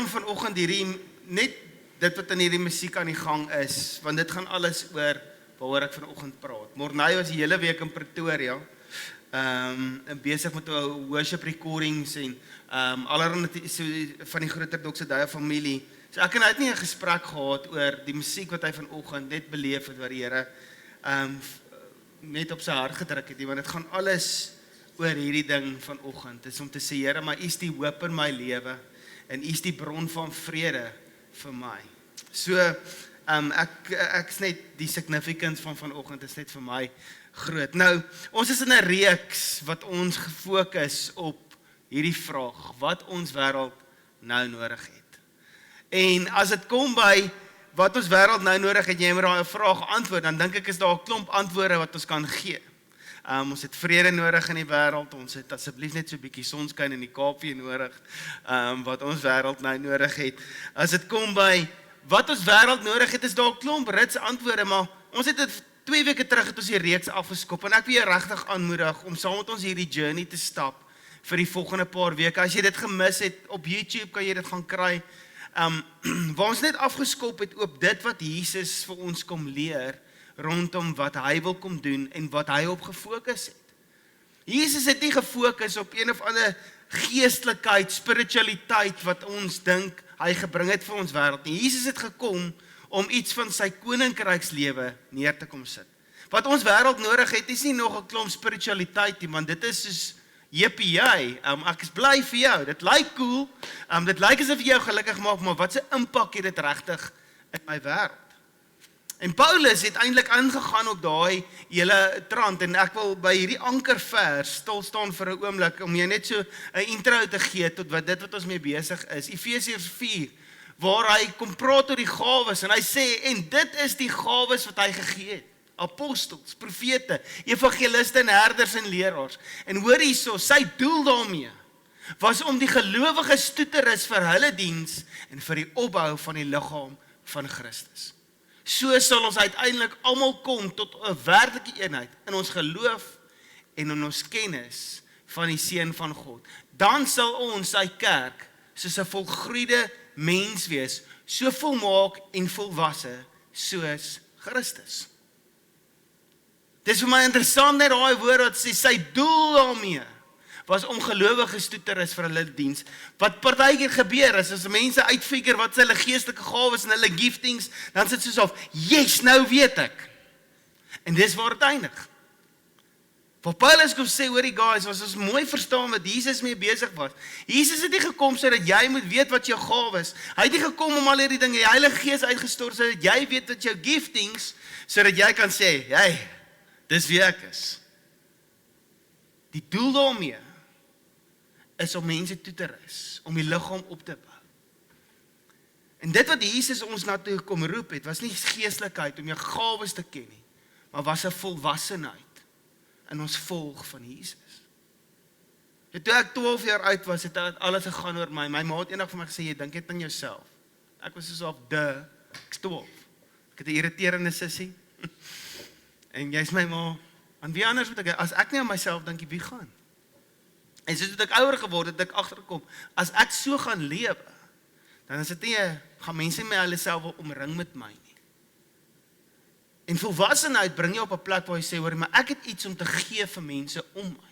om vanoggend net dit wat in hierdie musiek aan die gang is, want dit gaan alles oor waaroor ek vanoggend praat. Mornay was die hele week in Pretoria, besig met worship recordings en allerhande so van die groter Doxodaya familie. So ek en hy het nie 'n gesprek gehad oor die musiek wat hy vanoggend net beleef het, wat die Here net op sy hart gedruk het, want dit gaan alles oor hierdie ding vanoggend. Dit is om te sê, Here, maar U is die hoop in my lewe en U is die bron van vrede vir my. So, ek is net die significance van vanoggend is net vir my groot. Nou, ons is in 'n reeks wat ons gefokus op hierdie vraag, wat ons wêreld nou nodig het. En as dit kom by wat ons wêreld nou nodig het, jy moet daai vraag antwoord, dan dink ek is daar 'n klomp antwoorde wat ons kan gee. Ons het vrede nodig in die wêreld, ons het asseblief net so 'n bietjie sonskyn in die Kaapie nodig, wat ons wêreld nou nodig het. As dit kom by wat ons wêreld nodig het, is daar 'n klomp rits antwoorde, maar ons het dit 2 weke terug het ons die reeks afgeskop, en ek wil jou regtig aanmoedig om saam met ons hierdie journey te stap vir die volgende paar weke. As jy dit gemis het, op YouTube kan jy dit gaan kry, waar ons net afgeskop het op dit wat Jesus vir ons kom leer, rondom wat hy wil kom doen en wat hy op gefokus het. Jesus het nie gefokus op een of ander geestelikheid, spiritualiteit wat ons dink hy gebring het vir ons wêreld nie. Jesus het gekom om iets van sy koninkrykslewe neer te kom sit. Wat ons wêreld nodig het, is nie nog 'n klomp spiritualiteit nie, want dit is soos jippie, ek is bly vir jou, dit lyk cool, dit lyk asof jy jou gelukkig maak, maar wat se impak het dit regtig in my wêreld? En Paulus het eintlik aangegaan op daai hele trant, en ek wil by hierdie ankervers stil staan vir 'n oomblik, om jy net so 'n intro te gee tot dit wat ons mee besig is. Efesiërs 4, waar hy kom praat oor die gawes, en hy sê, en dit is die gawes wat hy gegee het. Apostels, profete, evangeliste en herders en leraars. En hoor hierso, sy doel daarmee was om die gelowiges toe te rus vir hulle diens en vir die opbou van die liggaam van Christus. So sal ons uiteindelik almal kom tot 'n werklike eenheid in ons geloof en in ons kennis van die Seun van God. Dan sal ons sy kerk soos 'n volgroeide mens wees, so volmaak en volwasse soos Christus. Dis vir my interessant net daai woord wat sê, sy doel daarmee was om gelowiges toe te rus vir hulle diens. Wat partykeer gebeur is, as mense uitfigure wat is hulle geestelike gawes en hulle giftings, dan sit soos of, yes, nou weet ek. En dis waar dit eindig. Wat Paulus kom sê, hoorie guys, was ons mooi verstaan wat Jesus mee besig was. Jesus het nie gekom sodat jy moet weet wat jou gawes. Hy het nie gekom om al hierdie dinge, die Heilige Gees uitgestort sodat jy weet wat jou giftings, sodat jy kan sê, hey, dis wie ek is. Die doel daarmee is om mense toe te rus, om die liggaam op te bou. En dit wat Jesus ons na toe kom roep het, was nie geestelikheid om jou gawes te ken nie, maar was 'n volwassenheid in ons volg van Jesus. En toe ek 12 jaar oud was, het alles gegaan oor my. My ma het eendag vir my gesê, jy dink net aan jouself. Ek was soos op ek is 12. Ek het 'n irriterende sussie. En jy is my ma, aan wie anders moet ek, as ek nie aan myself dink, wie gaan? En soos ek ouer geword het, ek agtergekom, as ek so gaan lewe, dan is dit nie, gaan mense my hulle self wil omring met my nie. En volwassenheid bring jy op 'n plek waar jy sê, hoor, maar ek het iets om te gee vir mense om my.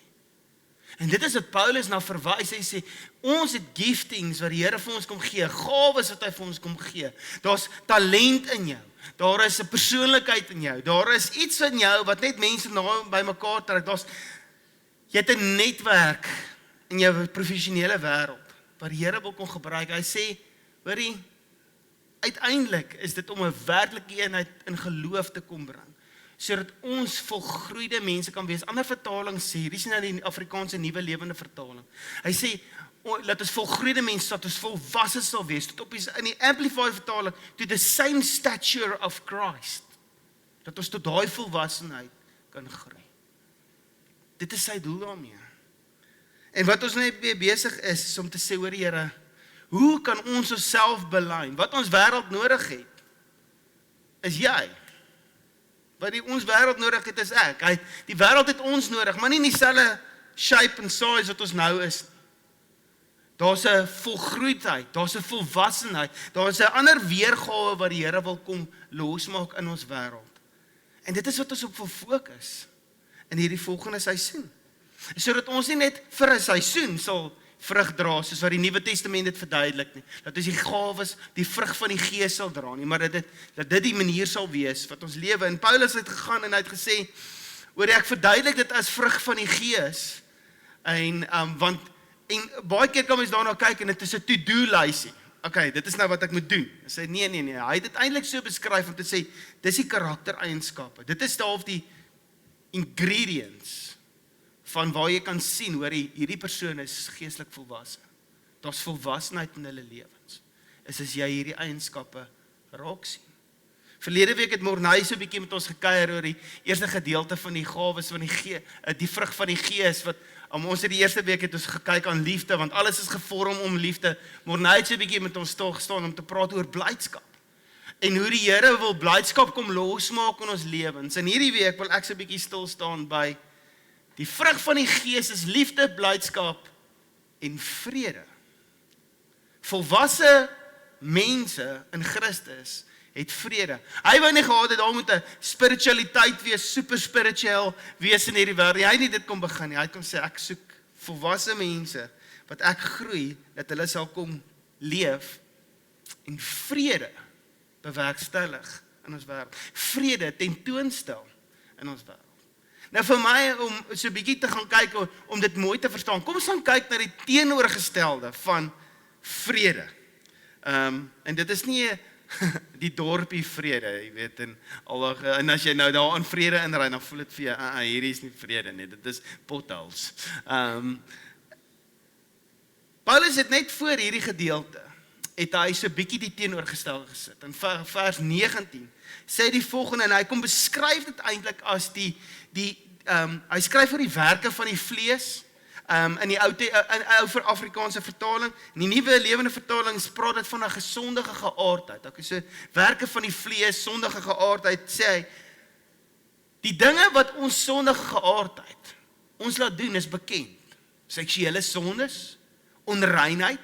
En dit is wat Paulus na verwys, hy sê, ons het giftings wat die Here vir ons kom gee, gawes wat hy vir ons kom gee. Daar's talent in jou, daar is 'n persoonlikheid in jou, daar is iets in jou wat net mense by mekaar trek. Jy het 'n netwerk in jou professionele wêreld wat die Here wil kon gebruik. Hy sê, hoorie, uiteindelik is dit om 'n werklike eenheid in geloof te kom bring, sodat ons volgroeide mense kan wees. Ander vertaling sê, hier is nou die Afrikaanse Nuwe Lewende Vertaling. Hy sê, laat ons volgroeide mense, dat ons volwasse sal wees, tot op in die Amplified vertaling, to the same stature of Christ. Dat ons tot daai volwassenheid kan groei. Dit is sy doel daarmee. En wat ons net mee besig is om te sê, hoor Here, hoe kan ons onsself belyn? Wat ons wêreld nodig het, is jy. Wat ons wêreld nodig het, is ek. Die wêreld het ons nodig, maar nie in dieselfde shape en size wat ons nou is. Daar's 'n volgroeidheid, daar's 'n volwassenheid, daar's 'n ander weergawe wat die Here wil kom losmaak in ons wêreld. En dit is wat ons op wil fokus in hierdie volgende seisoen. Sodat ons nie net vir 'n seisoen sal vrug dra, soos wat die Nuwe Testament dit verduidelik nie. Dat ons die gawes, die vrug van die Gees sal dra nie, maar dat dit die manier sal wees wat ons lewe. En Paulus het gegaan en hy het gesê, oor ek verduidelik dit as vrug van die Gees. En baie keer kan mens daarna kyk en dit is 'n to-do lysie. Okay, dit is nou wat ek moet doen. Hy sê nee, hy het dit eintlik so beskryf om te sê, dis die karaktereienskappe. Dit is half die ingredients van waar jy kan sien, hoor hierdie persoon is geestelik volwasse. Daar's volwassenheid in hulle lewens. Is as jy hierdie eienskappe raak sien. Verlede week het Mornay so 'n bietjie met ons gekuier oor die eerste gedeelte van die gawes van die vrug van die Gees wat ons het die eerste week het ons gekyk aan liefde, want alles is gevorm om liefde. Mornay het so 'n bietjie met ons stil gestaan om te praat oor blydskap. En hoe die Here wil blydskap kom losmaak in ons lewens. En hierdie week wil ek so 'n bietjie stil staan by die vrug van die Gees is liefde, blydskap en vrede. Volwasse mense in Christus het vrede. Hy wou nie gehad het, daar moet 'n spiritualiteit wees, super spiritueel wees in hierdie wêreld. Hy het nie dit kom begin nie. Hy het kom sê, ek soek volwasse mense, wat ek groei, dat hulle sal kom leef, en vrede bewerkstellig in ons wêreld. Vrede tentoonstel in ons wêreld. Nou vir my, om so 'n bietjie te gaan kyk, om dit mooi te verstaan, kom ons gaan kyk na die teenoorgestelde van vrede. En dit is nie die dorpie vrede, jy weet, en as jy nou daar in vrede inry, dan voel dit vir jou, hierdie is nie vrede nie, dit is potholes. Paulus het net voor hierdie gedeelte, het hy so bietjie die teenoorgestelde gesit. In vers 19 sê die volgende, en hy kom beskryf dit eintlik as hy skryf oor die werke van die vlees, in die ou vir Afrikaanse vertaling, in die nuwe lewende vertaling praat dit van 'n gesondige geaardheid. Okay, so werke van die vlees, sondige geaardheid, sê hy, die dinge wat ons sondige geaardheid ons laat doen is bekend. Seksuele sondes, onreinheid,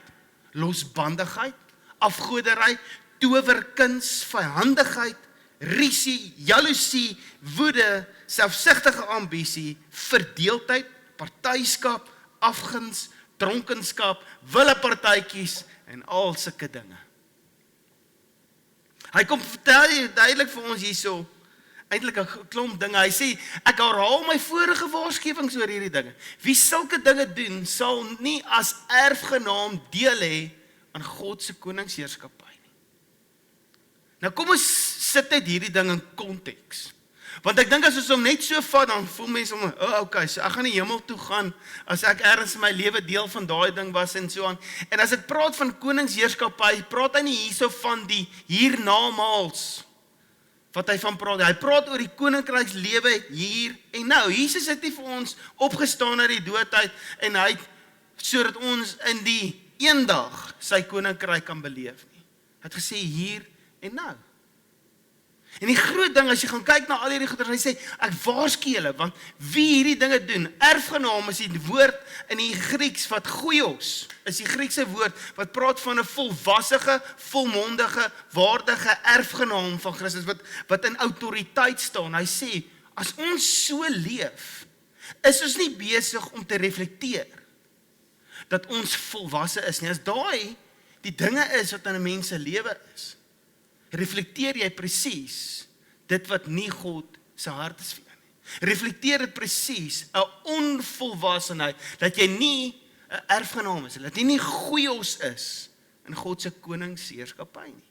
losbandigheid, afgoderry, towerkuns, vyhandigheid, risie, jaloesie, woede, selfsugtige ambisie, verdeeldheid, partyskap, afguns, dronkenskap, willepartytjies en al sulke dinge. Hy kom vertel duidelik vir ons hierso, eintlik 'n klomp dinge. Hy sê, ek herhaal my vorige waarskuwings oor hierdie dinge. Wie sulke dinge doen, sal nie as erfgenaam deel hê aan God se koningsheerskappy nie. Nou kom ons sit net hierdie ding in konteks. Want ek dink as ons hom net so vat, dan voel mense om, okay, so ek gaan die hemel toe gaan, as ek ergens in my lewe deel van daai ding was en so aan. En as ek praat van koningsheerskappy, praat hy nie hierso van die hiernamaals, wat hy van praat. Hy praat oor die koninkrykslewe hier en nou. Jesus het nie vir ons opgestaan uit die dood uit, en hy, sodat ons in die eendag sy koninkryk kan beleef nie. Hy het gesê hier en nou. En die groot ding, as jy gaan kyk na al hierdie goeders, hy sê, ek waarsku julle, want wie hierdie dinge doen, erfgenaam is die woord in die Grieks, wat goeios, is die Griekse woord, wat praat van 'n volwassige, volmondige, waardige erfgenaam van Christus, wat in autoriteit staan. Hy sê, as ons so leef, is ons nie besig om te reflekteer, dat ons volwasse is nie. As daai die dinge is wat in 'n mens se lewe is, reflekteer jy presies dit wat nie God se hart is vir jou nie. Reflekteer dit presies 'n onvolwassenheid, dat jy nie 'n erfgenaam is, dat jy nie goeios is in God se koningsheerskappy nie.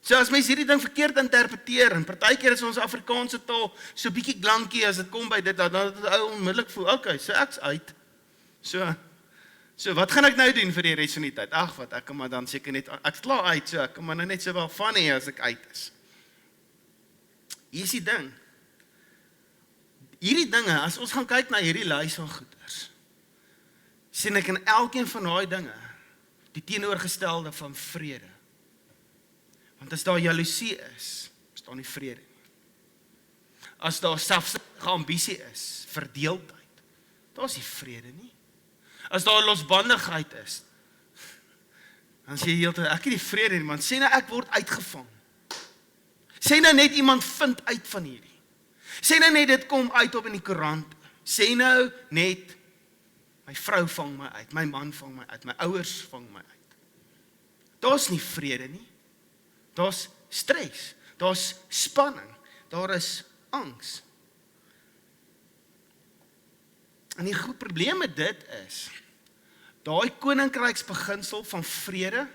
So as mens hierdie ding verkeerd interpreteer, en partykeer is ons Afrikaanse taal so bietjie klankie as dit kom by dit, dan het ou onmiddellik voel, okay, so ek's uit. So wat gaan ek nou doen vir die res van die tyd? Ag wat, ek kan maar dan seker net, ek's klaar uit, so ek kan maar nou net so wel van hê as ek uit is. Hier is die ding. Hierdie dinge, as ons gaan kyk na hierdie lys van goeders, sien ek in elkeen van daai dinge die teenoorgestelde van vrede. Want as daar jaloesie is daar nie vrede nie. As daar selfsugtige ambisie is, verdeeldheid, daar is nie vrede nie. As daar losbandigheid is, dan sê jy heeltyd, ek het die vrede nie, man. Sê nou ek word uitgevang. Sê nou net iemand vind uit van hierdie. Sê nou net dit kom uit op in die koerant. Sê nou net my vrou vang my uit, my man vang my uit, my ouers vang my uit. Daar's nie vrede nie. Daar's stres, daar's spanning, daar is angs. En die groot probleem met dit is, daai koninkryksbeginsel van vrede,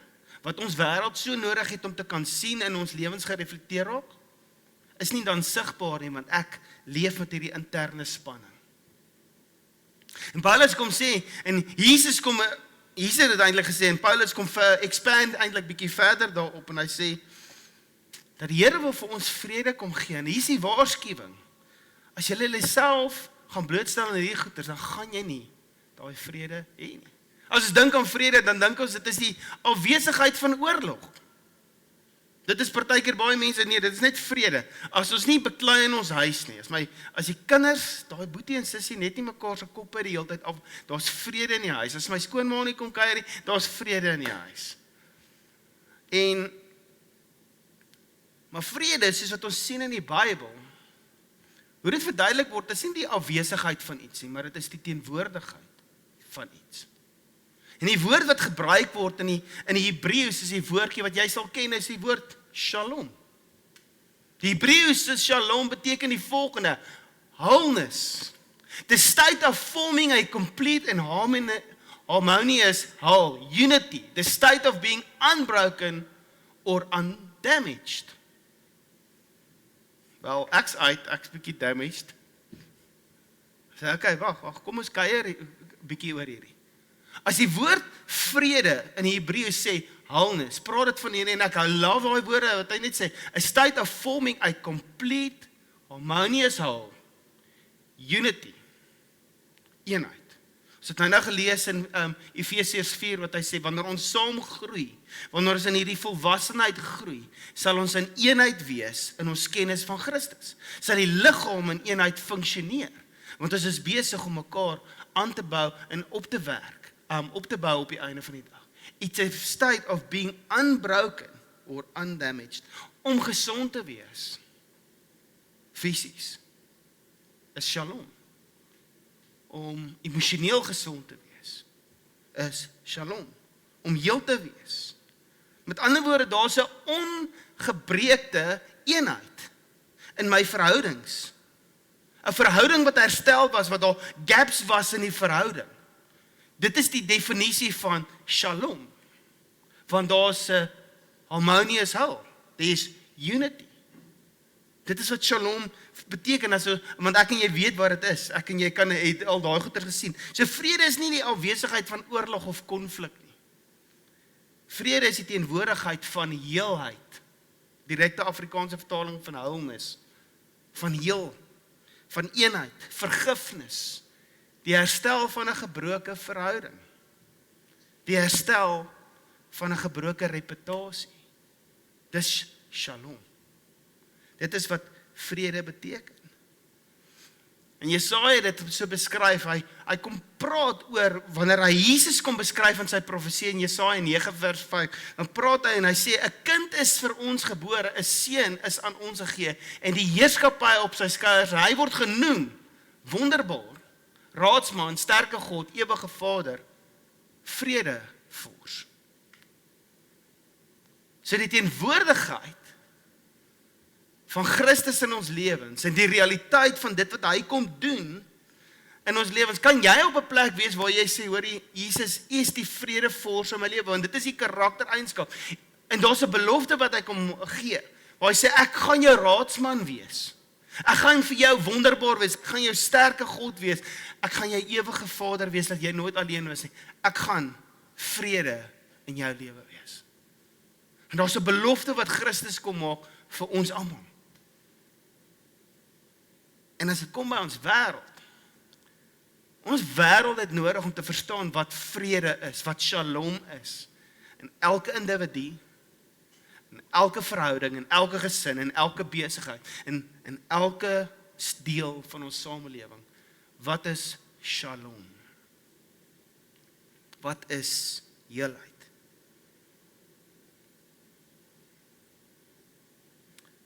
wat ons wêreld so nodig het om te kan sien in ons lewens gereflekteer raak, is nie dan sigbaar nie, want ek leef met hierdie interne spanning. En Paulus kom sê, en Jesus het dit eintlik gesê, en Paulus kom expand eintlik bietjie verder daarop, en hy sê, dat die Here wil vir ons vrede kom gee, en hier is die waarskuwing, as jy self gaan blootstel in hierdie goeders, dan gaan jy nie daai vrede hê nie. As ons dink aan vrede, dan dink ons, dit is die afwesigheid van oorlog. Dit is partykeer baie mense, nee, dit is net vrede. As ons nie beklei in ons huis nie, as die kinders, daai boetie en sussie net nie mekaar se koppe die hele tyd af, daar's vrede in die huis. As my skoonma nie kom kuier nie, daar's vrede in die huis. Maar vrede, soos wat ons sien in die Bybel, hoe dit verduidelik word, is nie die afwesigheid van iets nie, maar dit is die teenwoordigheid van iets. En die woord wat gebruik word in die Hebreëus is die woordjie wat jy sal ken, is die woord shalom. Die Hebreëse shalom beteken die volgende: wholeness. The state of forming a complete and harmonious whole, unity. The state of being unbroken or undamaged. Wel, ek's bietjie damaged. Sê, okay, wag, kom ons kuier bietjie oor hierdie. As die woord vrede in die Hebreëus sê wholeness, praat dit van hierdie, en ek love daai woorde wat hy net sê, a state of forming a complete, harmonious whole, unity, eenheid. Ons het nou gelees in Efesiërs 4 wat hy sê, wanneer ons saam groei, wanneer ons in hierdie volwassenheid groei, sal ons in eenheid wees in ons kennis van Christus. Sal die liggaam in eenheid funksioneer, want ons is besig om mekaar aan te bou en op te bou op die einde van die dag. It's a state of being unbroken or undamaged. Om gesond te wees, fisies, is shalom. Om emosioneel gesond te wees, is shalom. Om heel te wees. Met ander woorde, daar's 'n ongebreekte eenheid in my verhoudings. 'n Verhouding wat herstel was, wat daar gaps was in die verhouding. Dit is die definisie van shalom. Want daar's 'n harmonious whole. There is unity. Dit is wat shalom beteken, want ek en jy weet wat dit is. Ek en jy het al daai goeie gesien. So vrede is nie die afwesigheid van oorlog of konflik nie. Vrede is die teenwoordigheid van heelheid. Direkte Afrikaanse vertaling van wholeness. Van heel, van eenheid, vergifnis. Die herstel van 'n gebroke verhouding. Die herstel van 'n gebroke reputasie. Dis shalom. Dit is wat vrede beteken. En Jesaja het dit so beskryf, hy kom praat oor, wanneer hy Jesus kom beskryf in sy profesie in Jesaja 9 vers 5, dan praat hy en hy sê, 'n kind is vir ons gebore, 'n seun is aan ons gegee, en die heerskappy op sy skouers, hy word genoem, wonderbaar, raadsman, sterke God, ewige Vader, vredevors. So die teenwoordigheid van Christus in ons lewens, en die realiteit van dit wat hy kom doen in ons lewens, kan jy op 'n plek wees waar jy sê, hoorie, Jesus is die vredevors in my lewe, want dit is die karaktereienskap, en daar's 'n belofte wat hy kom gee, waar hy sê, ek gaan jou raadsman wees, ek gaan vir jou wonderbaar wees, ek gaan jou sterke God wees, ek gaan jou ewige Vader wees, dat jy nooit alleen is nie, ek gaan vrede in jou lewe wees. En daar's 'n belofte wat Christus kom maak vir ons almal. En as dit kom by ons wêreld het nodig om te verstaan wat vrede is, wat shalom is, in elke individu, in elke verhouding, in elke gesin, in elke besigheid, in elke deel van ons samelewing. Wat is shalom? Wat is heelheid?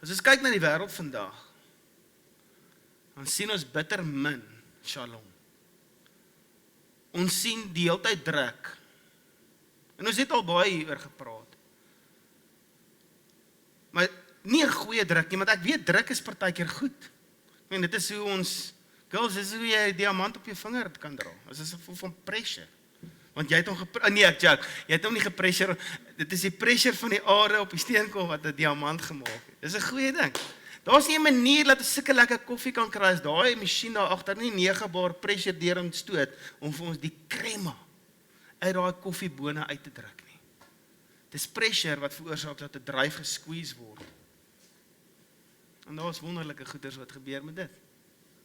As ons kyk na die wêreld vandag, dan sien ons bitter min shalom. Ons sien die hele tyd druk. En ons het al baie hieroor gepraat. Maar nie 'n goeie druk nie, want ek weet druk is partykeer goed. Ek meen, dit is hoe ons, girls, dis hoe jy 'n diamant op jou vinger kan dra. Dit is 'n gevoel van pressure. Want jy het hom nee, ek joke, jy het hom nie gepressure, dit is die pressure van die aarde op die steenkool wat 'n diamant gemaak het. Dis 'n goeie ding. Daar's nie 'n manier dat ons sulke lekker koffie kan kry as daai masjien daar agter nie 9 bar pressure deur hom stoot om vir ons die crema uit daai koffiebone uit te druk nie. Dis pressure wat veroorsaak dat 'n dryf gesqueeze word. En daar's wonderlike goeders wat gebeur met dit.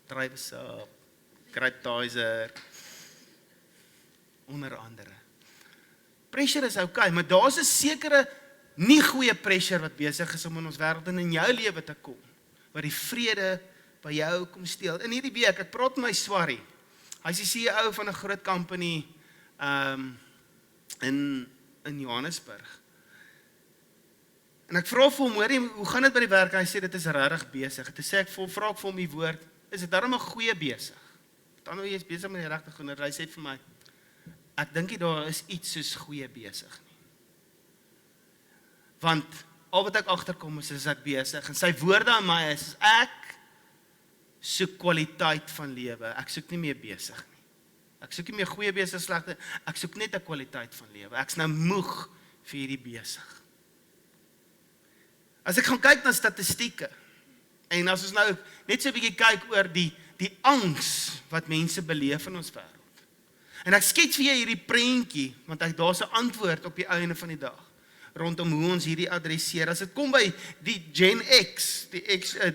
Druiwesap, Grapetizer, onder andere. Pressure is okay, maar daar's 'n sekere nie goeie pressure wat besig is om in ons wêreld en in jou lewe te kom, wat die vrede by jou kom steel. In hierdie week, ek praat met my swarrie. Hy's die CEO van 'n groot company in Johannesburg. En ek vra vir hom, hoor jy, hoe gaan dit by die werk? Hy sê dit is regtig besig. Toe sê ek vra ek vir hom die woord, is dit darem 'n goeie besig? Dan jy is besig met die regte goeie. Hy sê vir my, ek dink nie daar is iets soos goeie besig nie. Want al wat ek agterkom is ek besig. En sy woorde aan my is, ek soek kwaliteit van lewe. Ek soek nie meer besig nie. Ek soek nie meer goeie besig, slegte. Ek soek net 'n kwaliteit van lewe. Ek's nou moeg vir hierdie besig. As ek gaan kyk na statistieke, en as ons nou net so 'n bietjie kyk oor die angs wat mense beleef in ons wêreld. En ek skets vir jou hierdie prentjie, want daar's 'n antwoord op die einde van die dag, rondom hoe ons hierdie adresseer. As dit kom by die Gen X,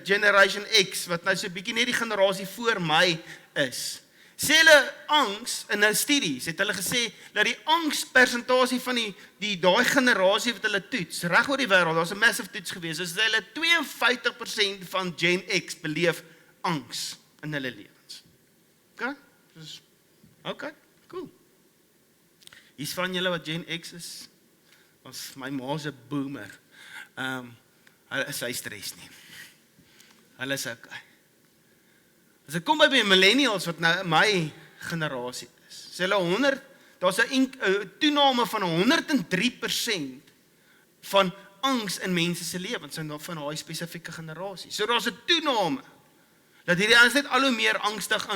Generation X, wat nou so 'n bietjie net die generasie voor my is, sê hulle angs, in 'n studies, het hulle gesê, dat die angspersentasie van daai generasie wat hulle toets, reg oor die wêreld, daar's 'n massive toets gewees, is hulle 52% van Gen X beleef angs in hulle lewens. Okay, cool. Hier's van julle wat Gen X is, was my ma's 'n boomer. Hulle is hy stres nie. Hulle is okay. As ek kom by millennials wat nou my generasie is, sê hulle daar's 'n toename van 103% van angs in mense se lewens van daai spesifieke generasie. So daar's 'n toename dat hierdie ouens net al hoe meer angstig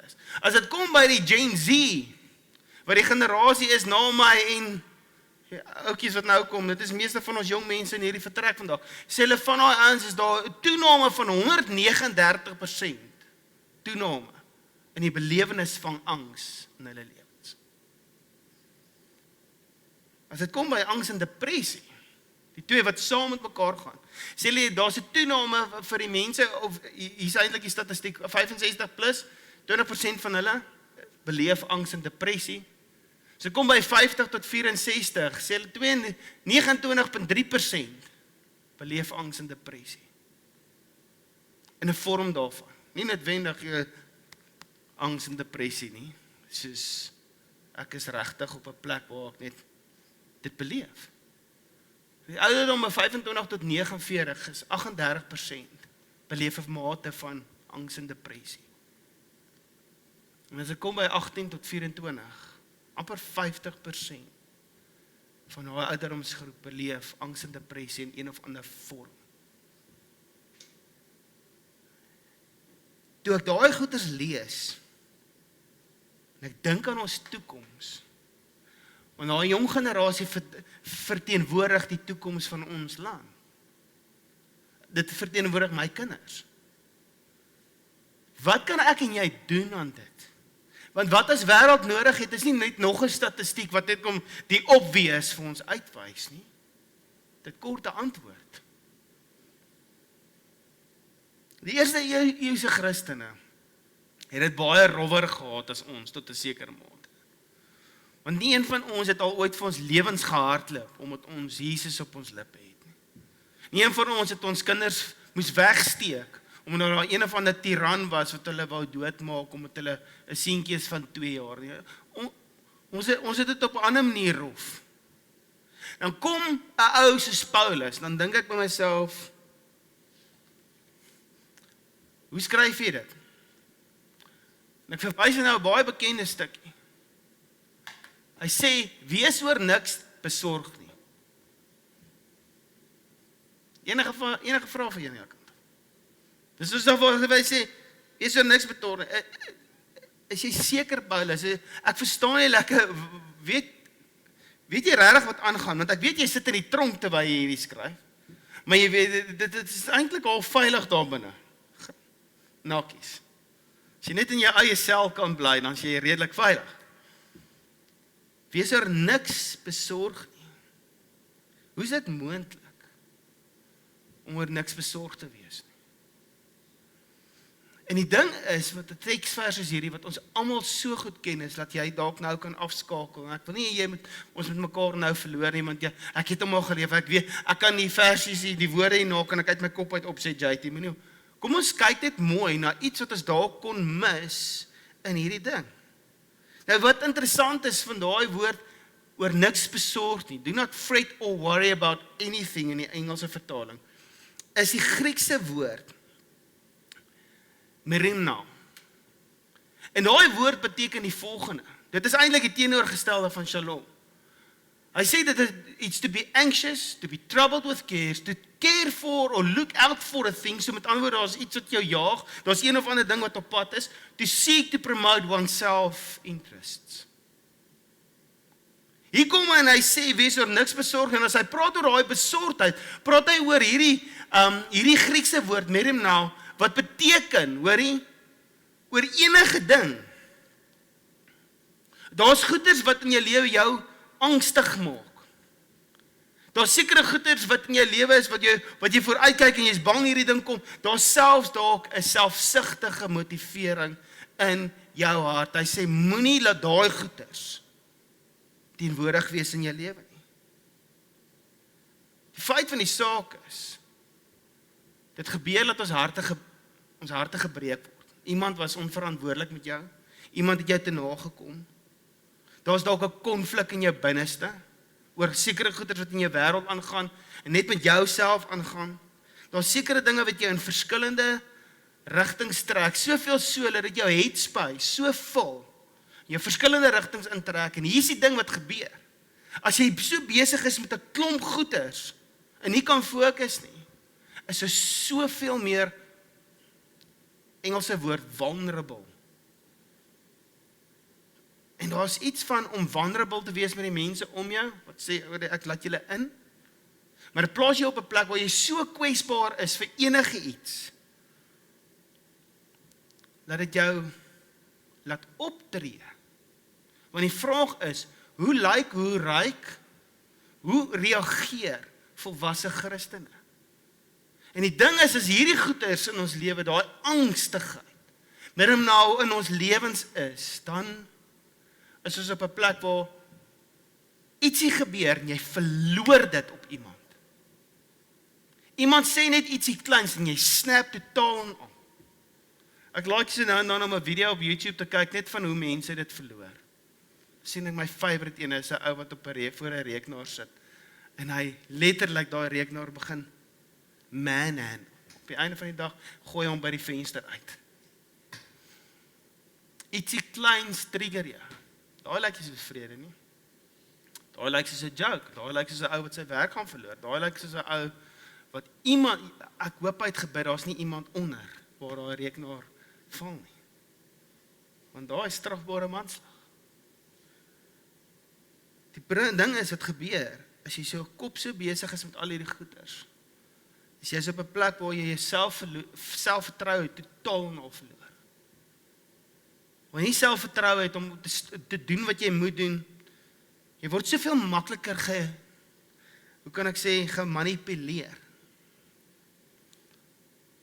is. As dit kom by die Gen Z, wat die generasie is na my en oukies wat nou kom, dit is meeste van ons jong mense in hierdie vertrek vandag, sê hulle van daai ouens is daar 'n toename van 139% toename in die belewenis van angs in hulle lewens. As dit kom by angs en depressie, die twee wat saam met mekaar gaan, sê hulle daar's 'n toename vir die mense, of hier's eintlik die statistiek, 65 plus, 20% van hulle beleef angs en depressie. So kom by 50 tot 64, sê hulle 29.3% beleef angs en depressie. In 'n vorm daarvan. Nie noodwendig angs en depressie nie. Soos ek is regtig op 'n plek waar ek net dit beleef. Die ouderdom van 25 tot 49 is 38% beleef 'n mate van angs en depressie. En as ek kom by 18 tot 24, amper 50% van daai ouderdomsgroep beleef angs en depressie in een of ander vorm. Toe ek daai goeters lees, en ek dink aan ons toekoms, want daai jong generasie verteenwoordig die toekoms van ons land. Dit verteenwoordig my kinders. Wat kan ek en jy doen aan dit? Want wat as wêreld nodig het, is nie net nog 'n statistiek wat net kom die obvious vir ons uitwys nie. Dit kort 'n antwoord. Die eerste eeuse Christene het dit baie rowwer gehad as ons tot 'n sekere mate. Want nie een van ons het al ooit vir ons lewens gehardloop omdat ons Jesus op ons lippe het nie. Nie een van ons het ons kinders moes wegsteek omdat daar een of ander tiran was wat hulle wou doodmaak omdat hulle 'n seentjie is van 2 jaar. Ons het dit op 'n ander manier roef. Dan kom 'n ou soos Paulus, dan dink ek by myself, hoe skryf jy dit? En ek verwys nou 'n baie bekende stukkie. Hy sê, wees oor niks besorg nie. Enige vraag vir jou kant. Dis soos wat hy sê, wees oor niks besorg nie. Is jy seker, Paulus? Ek verstaan nie lekker, weet jy regtig wat aangaan? Want ek weet jy sit in die tronk terwyl jy hierdie skryf. Maar jy weet, dit is eintlik al veilig daar binne. Nakkies. As jy net in jou eie sel kan bly, dan is jy redelik veilig. Wees oor niks besorg nie. Hoe is dit moontlik om oor niks besorg te wees nie? En die ding is, wat 'n teksvers is hierdie, wat ons almal so goed ken, is dat jy dalk nou kan afskakel. En ek wil nie ons met mekaar nou verloor nie, want ek het hom al geleef, ek weet, ek kan die versies, die woorde hierna, kan ek uit my kop uit opsê, JT, moenie. Kom ons kyk net mooi na iets wat ons dalk kon mis in hierdie ding. Nou wat interessant is van daai woord, oor niks besorg nie, do not fret or worry about anything in die Engelse vertaling, is die Griekse woord, merimna. En daai woord beteken die volgende. Dit is eintlik die teenoorgestelde van shalom. Hy sê dit is it's to be anxious, to be troubled with cares, to care for or look out for a thing. So met ander woorde, daar's iets wat jou jaag, daar's een of ander ding wat op pad is, to seek to promote oneself interests. Hier kom hy en hy sê, wees oor niks besorg, en as hy praat oor daai besorgdheid, praat hy oor hierdie Griekse woord, merimna, wat beteken, hoorie, oor enige ding. Daar's goeders wat in jou lewe jou angstig maak. Daar's sekere goeders wat in jou lewe is, wat jy vooruitkyk en jy's bang hierdie ding kom. Daar's selfs dalk 'n selfsugtige motivering in jou hart. Hy sê, moenie laat daai goeders teenwoordig wees in jou lewe nie. Die feit van die saak is, dit gebeur dat ons harte gebreek word. Iemand was onverantwoordelik met jou, iemand het jou te nagekom. Daar's dalk 'n konflik in jou binneste, oor sekere goeders wat in jou wêreld aangaan, en net met jouself aangaan. Daar's sekere dinge wat jou in verskillende rigtings trek, soveel so dat jou headspace so vol, jou verskillende rigtings intrek, en hier is die ding wat gebeur. As jy so besig is met 'n klomp goeders, en nie kan fokus nie, is er soveel meer, Engelse woord, vulnerable. En daar is iets van om vulnerable te wees met die mense om jou, wat sê, ek laat julle in, maar dit plaas jou op 'n plek waar jy so kwesbaar is vir enige iets, dat dit jou laat optree. Want die vraag is, hoe ryk, hoe reageer volwasse Christene? En die ding is, as hierdie goeders in ons lewe, daai angstigheid, met hom nou in ons lewens is, dan is ons op 'n plek waar ietsie gebeur en jy verloor dit op iemand. Iemand sê net ietsie kleins en jy snap totaal aan. Ek like so nou en dan om 'n video op YouTube te kyk net van hoe mense dit verloor. Sien ek my favorite een is 'n ou wat voor 'n rekenaar sit en hy letterlik daai rekenaar begin manhandle. Op die einde van die dag gooi hom by die venster uit. Ietsie kleins trigger jou. Daai lyk soos vrede nie. Daai lyk soos 'n joke. Daai lyk soos 'n ou wat sy werk gaan verloor. Daai lyk soos 'n ou wat iemand, ek hoop hy het gebid, daar's nie iemand onder waar daai rekenaar val nie. Want daai is strafbare manslag. Die ding is wat gebeur, as jy so kop so besig is met al hierdie goeders, is jy op 'n plek waar jy selfvertroue totaal en al verloor. Wanneer jy selfvertroue het om te doen wat jy moet doen, jy word soveel makliker hoe kan ek sê, gemanipuleer.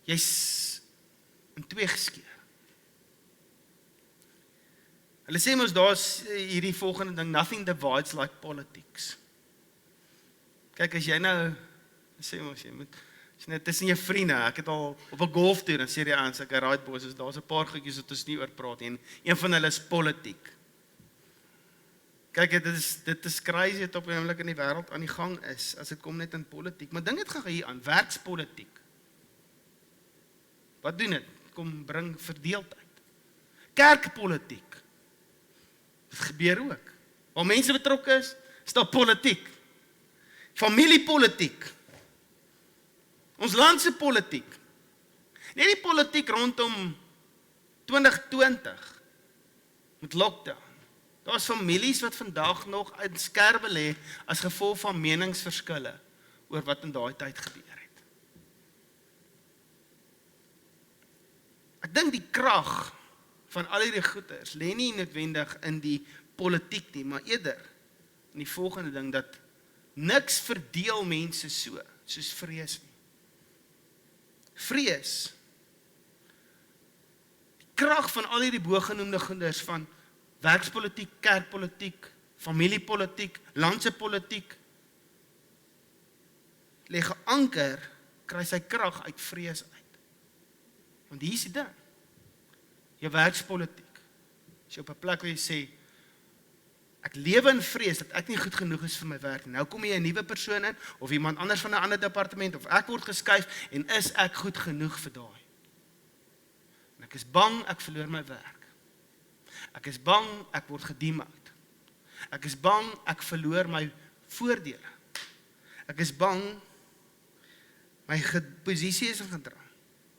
Jy's in twee geskeur. Hulle sê mos daar's hierdie volgende ding, nothing divides like politics. Kyk, as jy nou, sê mos, jy moet, as jy nou tussen jou vriende, ek het al op 'n golftoer, en sê die ouens, ek right boys, daar's 'n paar goedjies wat ons nie oor praat, en een van hulle is politiek. Kyk, dit is crazy wat op die oomblik in die wêreld aan die gang is, as dit kom net in politiek. Maar dink dit gaan hier aan, werkspolitiek. Wat doen dit? Kom bring verdeeldheid. Kerkpolitiek. Dit gebeur ook. Waar mense betrokke is daar politiek. Familiepolitiek. Ons land se politiek. Net die politiek rondom 2020 met lockdown. Daar's families wat vandag nog in skerwe lê as gevolg van meningsverskille oor wat in daai tyd gebeur het. Ek dink die krag van al hierdie goeders lê nie noodwendig in die politiek nie, maar eerder in die volgende ding, dat niks verdeel mense soos vrees nie. Vrees. Die krag van al hierdie bogenoemde goeders van werkspolitiek, kerkpolitiek, familiepolitiek, landse politiek, lê geanker, kry sy krag uit vrees uit. Want hier is die ding. Jou werkspolitiek. As jy op 'n plek waar jy sê, ek lewe in vrees dat ek nie goed genoeg is vir my werk. Nou kom jy 'n nuwe persoon in, of iemand anders van 'n ander departement, of ek word geskuif, en is ek goed genoeg vir daai? En ek is bang, ek verloor my werk. Ek is bang, ek word gedemout. Ek is bang, ek verloor my voordele. Ek is bang, my posisie is in gedrang.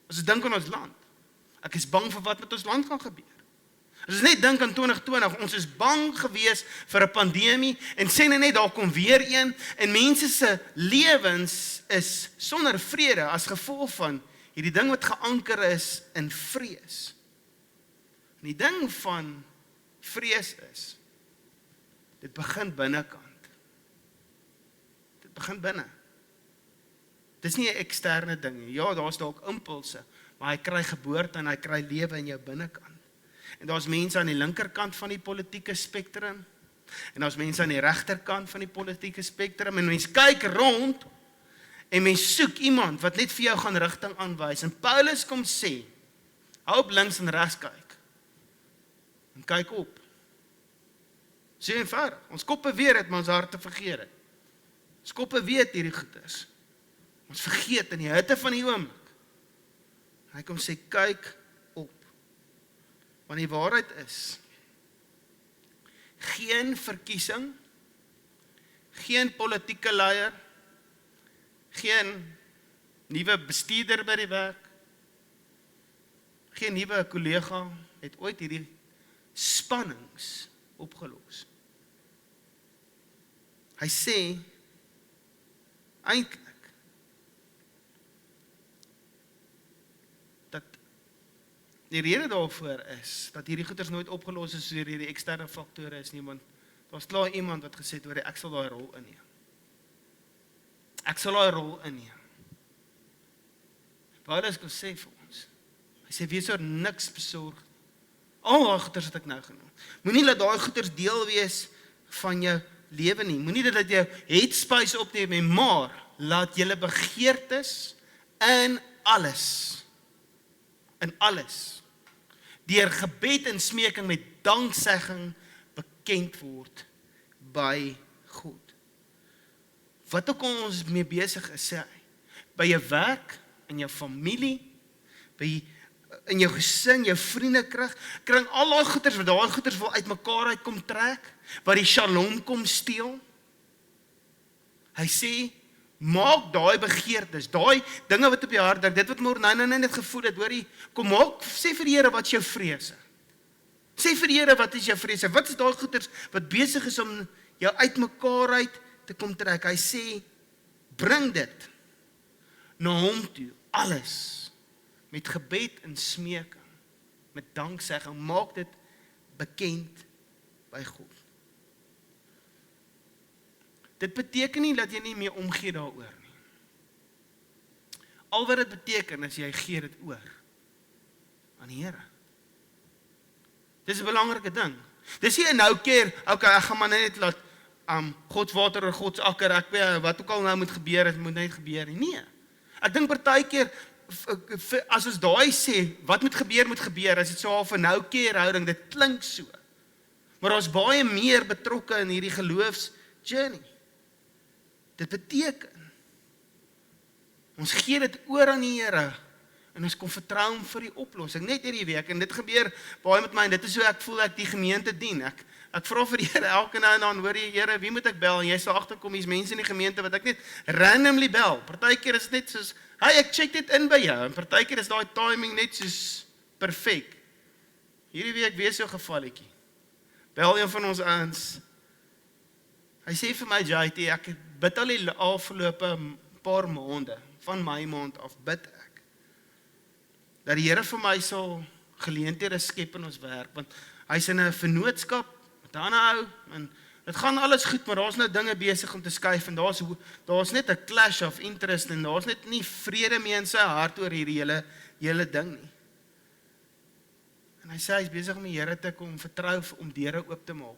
As ons dink aan ons land, ek is bang vir wat met ons land gaan gebeur. As ons net dink aan 2020, ons is bang gewees vir 'n pandemie, en sê net daar kom weer een, en mense se lewens is sonder vrede as gevolg van hierdie ding wat geanker is in vrees. En die ding van vrees is, dit begin binnekant. Dit begin binne. Dit is nie 'n eksterne ding nie. Ja, daar's dalk impulse, maar hy kry geboorte en hy kry lewe in jou binnekant. En daar's mense aan die linkerkant van die politieke spektrum, en daar's mense aan die regterkant van die politieke spektrum, en mense kyk rond, en mense soek iemand wat net vir jou gaan rigting aanwys. En Paulus kom sê, hou op links en regs kyk, en kyk op. So eenvoudig, ons koppe weet het, maar ons harte vergeet het. Ons koppe weet hierdie goeders. Ons vergeet in die hitte van die oomblik. Hy kom sê, kyk op. Want die waarheid is, geen verkiesing, geen politieke leier, geen nuwe bestuurder by die werk, geen nuwe kollega het ooit hierdie spannings opgelos. Hy sê, eintlik, dat die rede daarvoor is, dat hierdie goeders nooit opgelos is deur hierdie eksterne faktore is nie, want daar's klaar iemand wat gesê het, ek sal daai rol inneem. Ek sal daai rol inneem. Paulus kom sê vir ons, hy sê, wees oor niks besorg. Al daai goeders wat ek nou genoem. Moenie laat daai goeders deel wees van jou lewe nie. Moenie dat jy headspace opneem nie, maar laat julle begeertes in alles, deur gebed en smeking met danksegging bekend word by God. Wat ook al ons mee besig is, sê hy, by jou werk, in jou familie, in jou gesin, jou vriende kring al daai goeders, wat daai goeders wil uitmekaar uitkom trek, wat die shalom kom steel. Hy sê, maak daai begeertes, daai dinge wat op jou hart druk, dit wat Morney net gevoel het, hoorie, kom maak, sê vir die Here wat is jou vrese. Sê vir die Here wat is jou vrese, wat is daai goeders wat besig is om jou uitmekaar uit te kom trek. Hy sê, bring dit na hom toe, alles, met gebed en smeking, met danksegging, maak dit bekend by God. Dit beteken nie dat jy nie meer omgee daaroor nie. Al wat dit beteken is jy gee dit oor aan die Here. Dis 'n belangrike ding. Dis nie 'n nou keer, okay, ek gaan maar net laat God water oor God se akker, ek weet wat ook al nou moet gebeur, het moet net gebeur nie. Nee. Ek dink partykeer as ons daai sê, wat moet gebeur, as dit so half 'n nou keer houding, dit klink so. Maar ons baie meer betrokke in hierdie geloofsjourney. Dit beteken, ons gee dit oor aan die Here, en ons kom vertrou hom vir die oplossing, net hierdie week, en dit gebeur baie met my, en dit is hoe ek voel ek die gemeente dien, ek vra vir die Here elke nou en dan, hoor jy Here, wie moet ek bel, en jy sal agterkom, hier's mense in die gemeente wat ek net randomly bel, partykeer is dit net soos, hey, ek check dit in by jou, en partykeer is daai timing net soos perfek. Hierdie week wees so 'n gevalletjie. Bel een van ons ouens. Hy sê vir my, JT, ek bid al die afgelope paar maande, van my maand af bid ek, dat die Here vir my sal geleenthede skep in ons werk, want hy's in 'n vennootskap met 'n ander ou, en dit gaan alles goed, maar daar's nou dinge besig om te skuif, en daar's net 'n clash of interest, en daar's net nie vrede mee in sy hart oor hierdie hele ding nie. En hy sê, hy's besig om die Here te kom vertrou om deure oop te maak.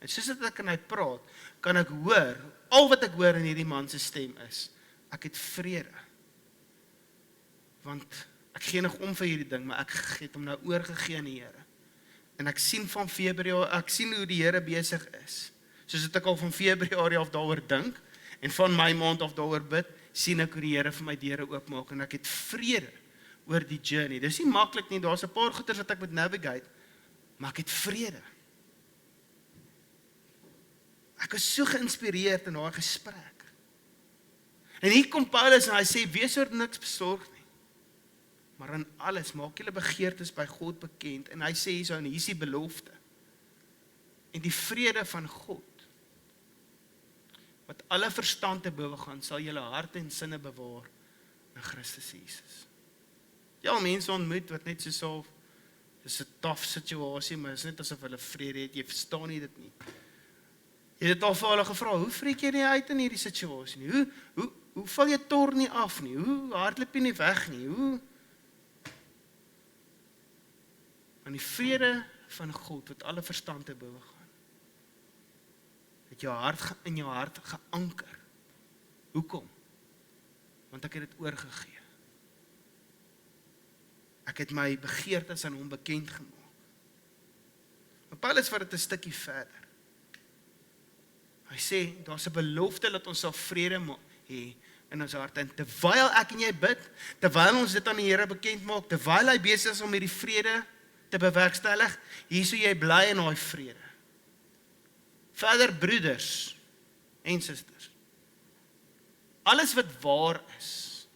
En soos dat ek en hy praat, kan ek hoor, al wat ek hoor in hierdie man se stem is, ek het vrede. Want ek gee nog om vir hierdie ding, maar ek het hom nou oorgegee aan die Here. En ek sien van Februarie, ek sien hoe die Here besig is. Soos dat ek al van Februarie af daaroor dink, en van my maand af daaroor bid, sien ek hoe die Here vir my deure oopmaak, en ek het vrede oor die journey. Dis nie maklik nie, daar's 'n paar goeters wat ek moet navigate, maar ek het vrede. Ek is so geïnspireerd in daai gesprek. En hier kom Paulus en hy sê, wees oor niks besorg nie. Maar in alles, maak julle begeertes by God bekend. En hy sê hierso, en hier is die belofte. En die vrede van God, wat alle verstand te bowe gaan, sal julle harte en sinne bewaar in Christus Jesus. Ja, mense ontmoet wat net so, dis 'n tough situasie, maar is net asof hulle vrede het, jy verstaan nie dit nie. Jy het al vir hulle gevra, hoe vreek jy nie uit in hierdie situasie nie? Hoe val jy tor nie af nie? Hoe hardloop jy nie weg nie? Want die vrede van God, wat alle verstand te bowe gaan, het jou hart in jou hart geanker. Hoekom? Want ek het dit oorgegee. Ek het my begeertes aan hom bekend gemaak. Maar Paulus vat dit 'n stukkie verder. Hy sê, daar's 'n belofte dat ons sal vrede hê in ons hart. En terwyl ek en jy bid, terwyl ons dit aan die Here bekend maak, terwyl hy besig is om hierdie vrede te bewerkstellig, hier sou jy bly in daai vrede. Verder, broeders en susters, alles wat waar is,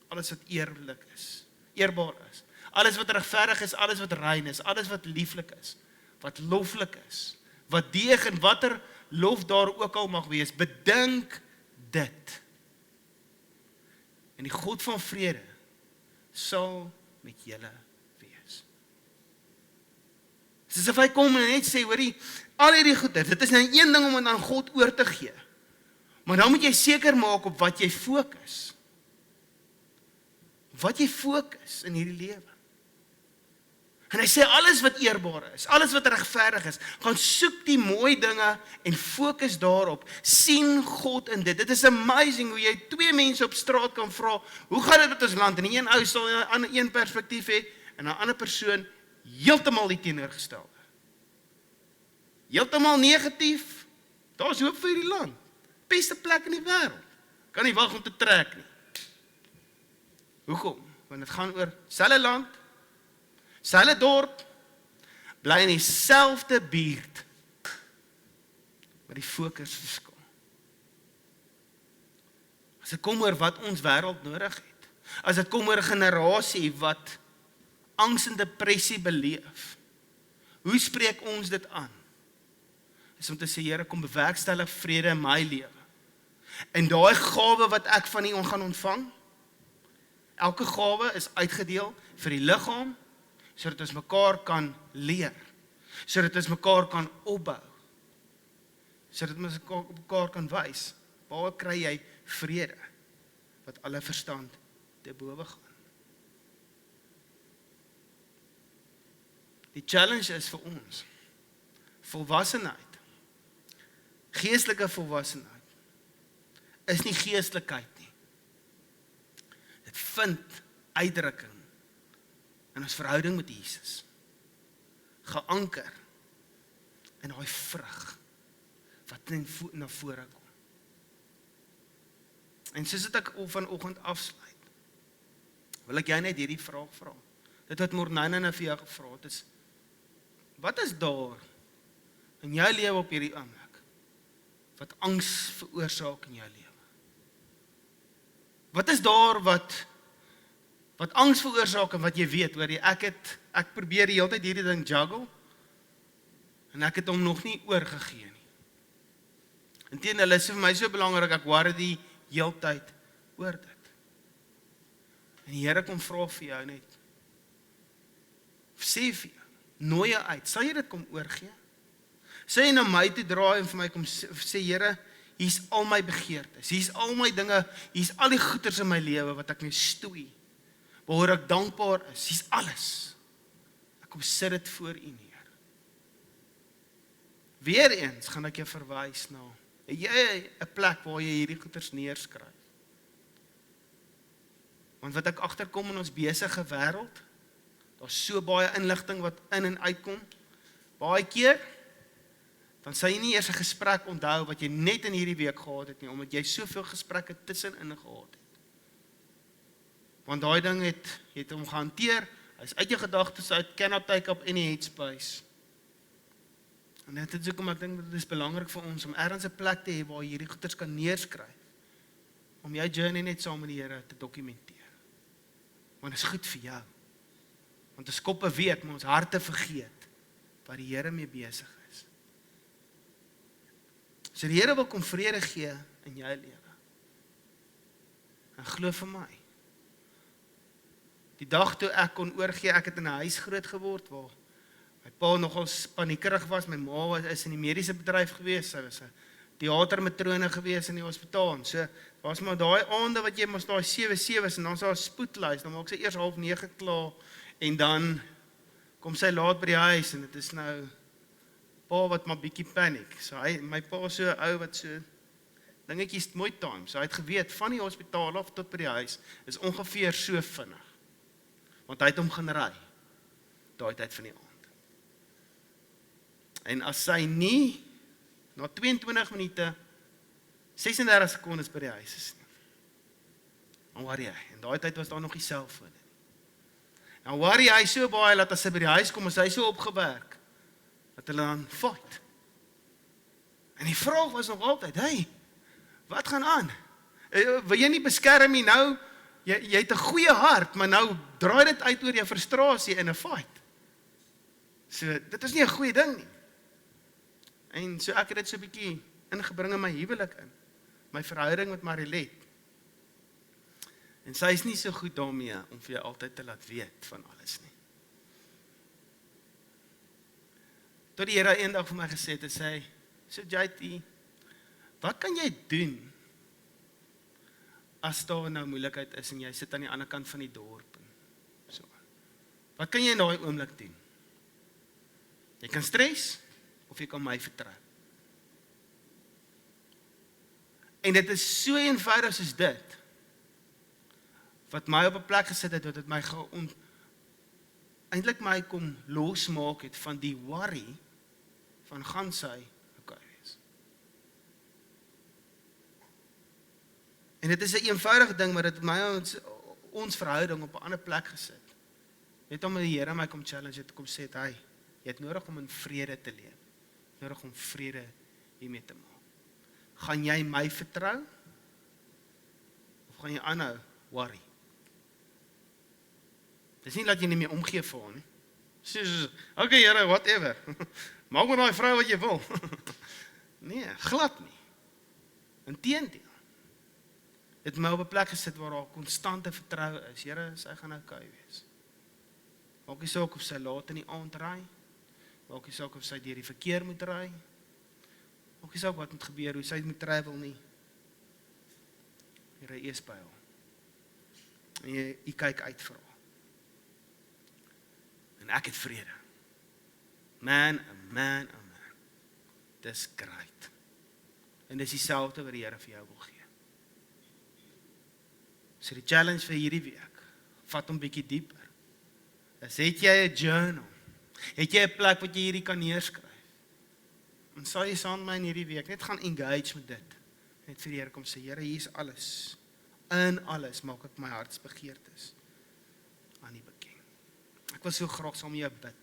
alles wat eerlik is, eerbaar is, alles wat regverdig is, alles wat rein is, alles wat lieflik is, wat loflik is, wat deeg en watter lof daar ook al mag wees, bedink dit. En die God van vrede sal met julle wees. Soos of hy kom en net sê, hoorie, al hierdie goede, dit is nou een ding om het aan God oor te gee. Maar dan moet jy seker maak op wat jy fokus. Wat jy fokus in hierdie lewe. En hy sê, alles wat eerbaar is, alles wat regverdig is, gaan soek die mooi dinge en fokus daarop. Sien God in dit. Dit is amazing hoe jy twee mense op straat kan vra, hoe gaan dit met ons land? En die een ou sal 'n ander een perspektief hê, en 'n ander persoon heeltemal die teenoorgestelde. Heeltemal negatief, daar is hoop vir hierdie land. Beste plek in die wêreld. Kan nie wag om te trek nie. Hoekom? Want dit gaan oor selfe land, selfe dorp, bly in dieselfde buurt, maar die fokus verskil. As dit kom oor wat ons wêreld nodig het, as dit kom oor 'n generasie wat angs en depressie beleef, hoe spreek ons dit aan? Is om te sê, Here, kom bewerkstellig vrede in my lewe. En daai gawe wat ek van U gaan ontvang, elke gawe is uitgedeel vir die liggaam, sodat ons mekaar kan leer, sodat ons mekaar kan opbou, sodat ons mekaar kan wys, waar kry jy vrede, wat alle verstand te bowe gaan. Die challenge is vir ons, volwassenheid, geestelike volwassenheid, is nie geestelikheid nie. Dit vind uitdrukking in ons verhouding met Jesus, geanker in daai vrug wat na vore kom. En soos dit ek vanoggend afsluit, wil ek jy net hierdie vraag vra. Dit wat Mornane vir jou gevra het is, wat is daar in jou lewe op hierdie oomblik wat angs veroorsaak in jou lewe? Wat is daar wat angs veroorsaak en wat jy weet, hoor jy, ek probeer die hele tyd hierdie ding juggle en ek het hom nog nie oorgegee nie. Inteendeel, is vir my so belangrik, ek worry die heeltyd oor dit. En die Here kom vra vir jou net, sê vir jou, nooi jou uit, sal jy dit kom oorgee? Sal jy na my toe draai en vir my kom sê, Here, hier's al my begeertes, hier's al my dinge, hier's al die goeders in my lewe wat ek mee stoei, waaroor ek dankbaar is, hier's alles. Ek kom sit dit voor U neer. Weereens gaan ek jou verwys na, jy 'n plek waar jy hierdie goeders neerskryf. Want wat ek agterkom in ons besige wêreld, daar's so baie inligting wat in en uitkom, baie keer, dan sal jy nie eers 'n gesprek onthou wat jy net in hierdie week gehad het nie, omdat jy soveel gesprekke tussenin gehad het. Want daai ding jy het hom gehanteer, hy's uit jou gedagtes uit, cannot take up any headspace. En dit is hoekom ek dink dit is belangrik vir ons om ergens 'n plek te hê waar jy hierdie goeders kan neerskryf, om jou journey net saam met die Here te dokumenteer. Want dit is goed vir jou. Want ons koppe weet, maar ons harte vergeet wat die Here mee besig is. So die Here wil kom vrede gee in jou lewe. En glo vir my, die dag toe ek kon oorgee, ek het in 'n huis groot geword waar my pa nogal paniekerig was, my ma is in die mediese bedryf gewees, sy was 'n teatermatrone gewees in die hospitaal. So was maar daai aande wat jy mos daai 7/7 en dan sou 'n spoedlys, dan maak sy eers 8:30 klaar en dan kom sy laat by die huis en dit is nou pa wat maar bietjie paniek. So my pa so ou wat so dingetjies mooi time. So hy het geweet van die hospitaal af tot by die huis is ongeveer so vinnig. Want hy het hom gaan ry daai tyd van die aand. En as sy nie na 22 minute 36 sekondes by die huis is nie, dan worry hy. En daai tyd was daar nog nie selfone nie. Nou worry hy so baie dat as hy by die huis kom, is hy so opgewerk dat hulle dan fight. En die vraag was nog altyd, hey, wat gaan aan? Wil jy nie beskerm nie nou? Jy het 'n goeie hart, maar nou draai dit uit oor jou frustrasie in 'n fight. So, dit is nie 'n goeie ding nie. En so ek het dit so 'n bietjie ingebring in my huwelik in. My verhouding met Marilet. En sy is nie so goed daarmee om vir jou altyd te laat weet van alles nie. Tot die Here eendag vir my gesê het, sê, so JT, wat kan jy doen as daar nou moeilikheid is en jy sit aan die ander kant van die dorp? So. Wat kan jy in daai oomblik doen? Jy kan stres of jy kan my vertrou. En dit is so eenvoudig soos dit, wat my op 'n plek gesit het, wat het my eintlik my kom losmaak het van die worry van gaan sy okay wees. En dit is 'n eenvoudige ding, maar dit het my ons verhouding op 'n ander plek gesit. Net om die Here my kom challenge het, kom sê, hey, jy het nodig om in vrede te leef. Nodig om vrede hiermee te maak. Gaan jy my vertrou? Of gaan jy aanhou worry? Dis nie dat jy nie meer omgee vir hom nie. Soos, okay Here, whatever. Maak maar daai vrou wat jy wil. Nee, glad nie. Inteendeel. Het my op 'n plek gesit waar daar konstante vertroue is. Here, sy gaan okay wees. Maak nie saak of sy laat in die aand ry. Maak nie saak of sy deur die verkeer moet ry. Maak nie saak wat moet gebeur, hoe sy moet travel nie. Here is by haar. En jy kyk uit vir haar. En ek het vrede. Man. Dis great. En dis dieselfde wat die Here vir jou wil gee. So die challenge vir hierdie week, vat hom bietjie dieper. Het jy 'n journal? Het jy 'n plek wat jy hierdie kan neerskryf? En sal jy saam met my in hierdie week net gaan engage met dit. Net vir die Here kom sê, Here, hier is alles. In alles maak ek my hartsbegeertes aan U bekend. Ek wil so graag saam met jou bid.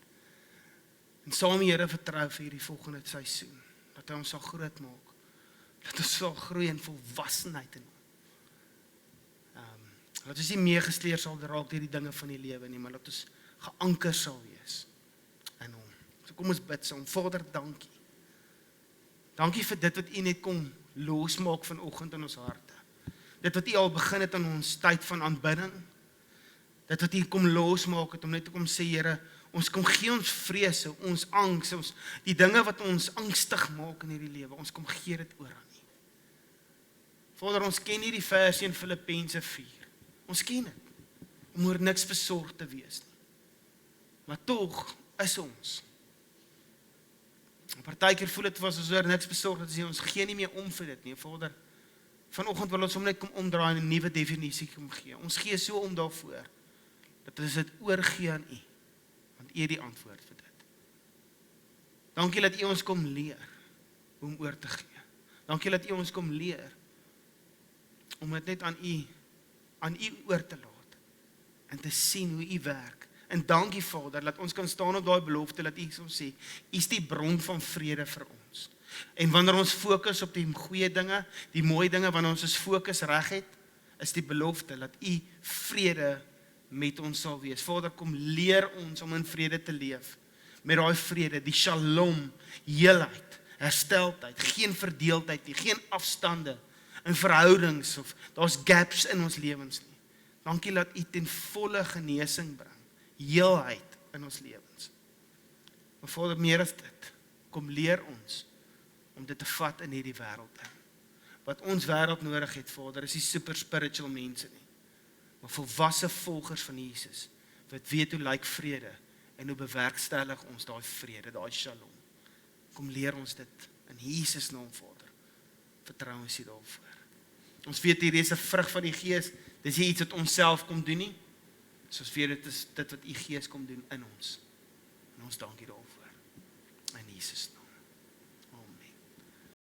En saam met die Here vertrou vir hierdie volgende seisoen. Dat hy ons sal groot maak. Dat ons sal groei in volwassenheid in hom. Dat ons nie meegesleer sal raak deur die dinge van die lewe nie, maar dat ons geanker sal wees in hom. So kom ons bid saam. Vader, dankie. Dankie vir dit wat U net kom losmaak vanoggend in ons harte. Dit wat U al begin het in ons tyd van aanbidding. Dit wat U kom losmaak het om net te kom sê, Here, ons kom gee ons vrese, ons angs, ons die dinge wat ons angstig maak in hierdie lewe, ons kom gee dit oor aan U. Vader, ons ken nie die versie in Filippense 4. Ons ken dit, om oor niks besorg te wees nie. Maar tog is ons. En partykeer voel dit was ons oor niks besorg, dat ons gee nie meer om vir dit nie. Vader, vanoggend wil ons hom net kom omdraai en 'n nuwe definisie kom gee. Ons gee so om daarvoor, dat ons dit oorgee aan U, want U het die antwoord vir dit. Dankie dat U ons kom leer, hoe om oor te gee. Dankie dat U ons kom leer, om dit net aan U oor te laat, en te sien hoe U werk. En dankie Vader, dat ons kan staan op daai belofte, dat U soms sê, U is die bron van vrede vir ons. En wanneer ons fokus op die goeie dinge, die mooi dinge, wanneer ons fokus reg het, is die belofte, dat U vrede met ons sal wees. Vader, kom leer ons om in vrede te leef, met daai vrede, die shalom, heelheid, hersteltheid, geen verdeeldheid nie, geen afstande, in verhoudings, of daar's gaps in ons lewens nie. Dankie dat U ten volle genesing bring, heelheid in ons lewens. Maar Vader, meer as dit, kom leer ons, om dit te vat in hierdie wêreld in. Wat ons wêreld nodig het, Vader, is nie super spiritual mense nie, maar volwasse volgers van Jesus, wat weet hoe lyk vrede, en hoe bewerkstellig ons daai vrede, daai shalom. Kom leer ons dit, in Jesus naam, Vader, vertrou ons U daarvoor. Ons weet hier is 'n vrug van die Gees, dis nie iets wat ons self kom doen nie, soos weet dit is dit wat U Gees kom doen in ons. En ons dankie daarvoor, in Jesus naam.